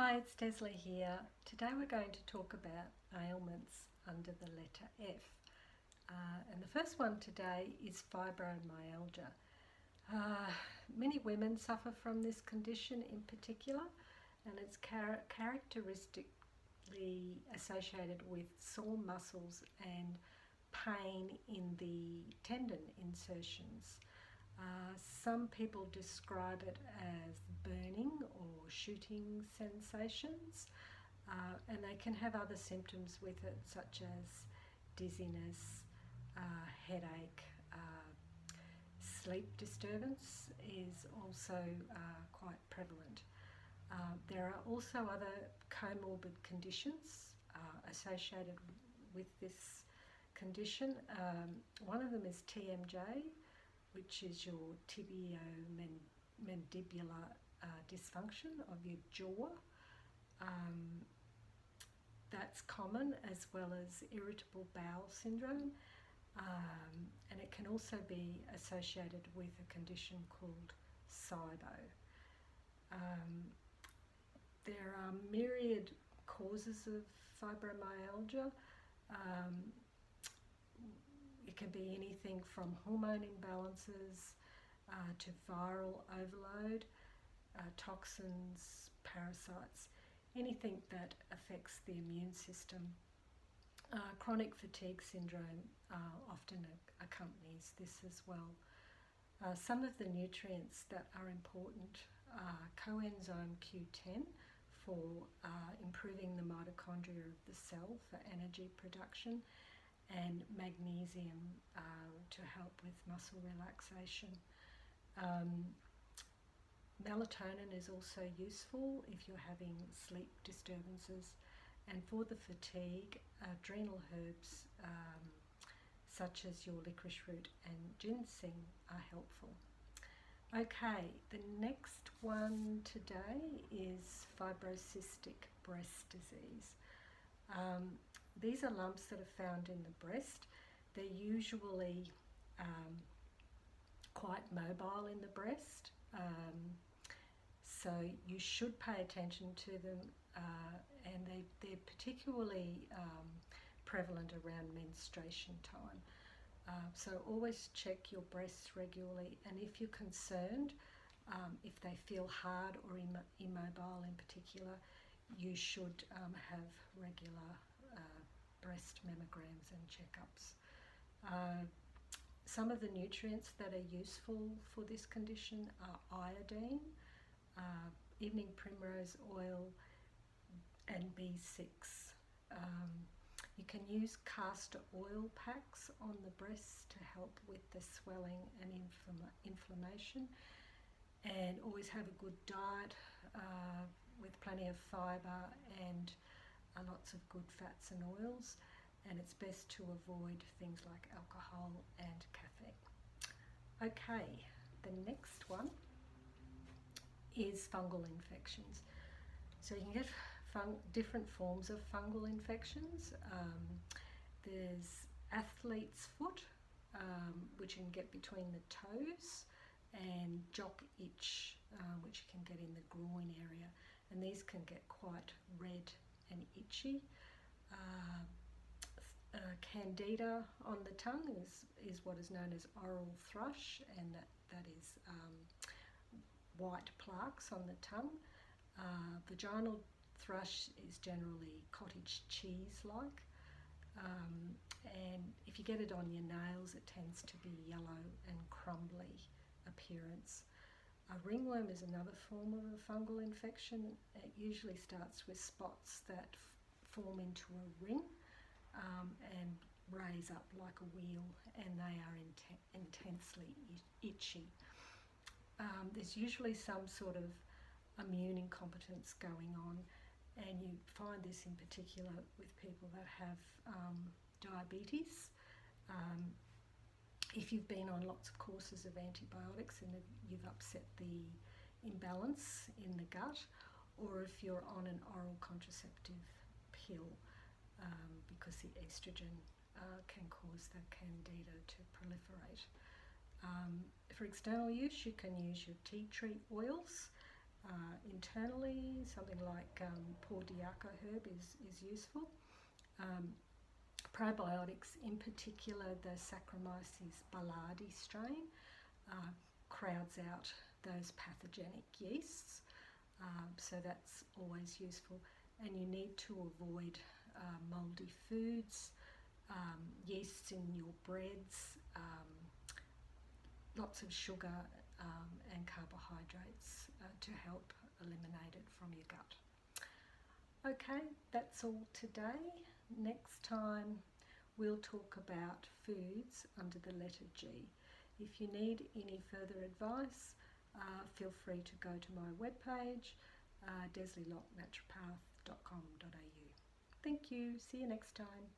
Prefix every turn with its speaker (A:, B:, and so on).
A: Hi, it's Desley here. Today we're going to talk about ailments under the letter F. And the first one today is fibromyalgia. Many women suffer from this condition in particular, and it's characteristically associated with sore muscles and pain in the tendon insertions. Some people describe it as burning or shooting sensations, and they can have other symptoms with it, such as dizziness, headache, sleep disturbance is also quite prevalent. There are also other comorbid conditions associated with this condition. One of them is TMJ, which is your tibiomandibular dysfunction of your jaw. That's common, as well as irritable bowel syndrome, and it can also be associated with a condition called SIBO. There are myriad causes of fibromyalgia. It can be anything from hormone imbalances to viral overload, toxins, parasites, anything that affects the immune system. Chronic fatigue syndrome often accompanies this as well. Some of the nutrients that are important are coenzyme Q10 for improving the mitochondria of the cell for energy production, and magnesium to help with muscle relaxation. Melatonin is also useful if you're having sleep disturbances, and for the fatigue, adrenal herbs such as your licorice root and ginseng are helpful. Okay, the next one today is fibrocystic breast disease. These are lumps that are found in the breast. They're usually quite mobile in the breast, so you should pay attention to them, and they're particularly prevalent around menstruation time. So always check your breasts regularly, and if you're concerned, if they feel hard or immobile in particular, you should have regular breast mammograms and checkups. Some of the nutrients that are useful for this condition are iodine, evening primrose oil, and B6. You can use castor oil packs on the breasts to help with the swelling and inflammation, and always have a good diet with plenty of fibre and lots of good fats and oils, and it's best to avoid things like alcohol and caffeine. Okay, the next one is fungal infections. So you can get different forms of fungal infections. There's athlete's foot, which you can get between the toes, and jock itch, which you can get in the groin area, and these can get quite red and itchy. Candida on the tongue is what is known as oral thrush, and that is white plaques on the tongue. Vaginal thrush is generally cottage cheese-like, and if you get it on your nails, it tends to be yellow and crumbly appearance. Ringworm is another form of a fungal infection. It usually starts with spots that form into a ring and raise up like a wheel, and they are intensely itchy. There's usually some sort of immune incompetence going on, and you find this in particular with people that have diabetes. If you've been on lots of courses of antibiotics and you've upset the imbalance in the gut, or if you're on an oral contraceptive pill, because the estrogen can cause the candida to proliferate. For external use, you can use your tea tree oils, internally. Something like Paw Diaco herb is useful. Probiotics, in particular the Saccharomyces boulardii strain, crowds out those pathogenic yeasts, so that's always useful. And you need to avoid mouldy foods, yeasts in your breads, lots of sugar and carbohydrates to help eliminate it from your gut. Okay, that's all today. Next time we'll talk about foods under the letter G. If you need any further advice, feel free to go to my webpage, desleylockenaturopath.com.au. Thank you. See you next time.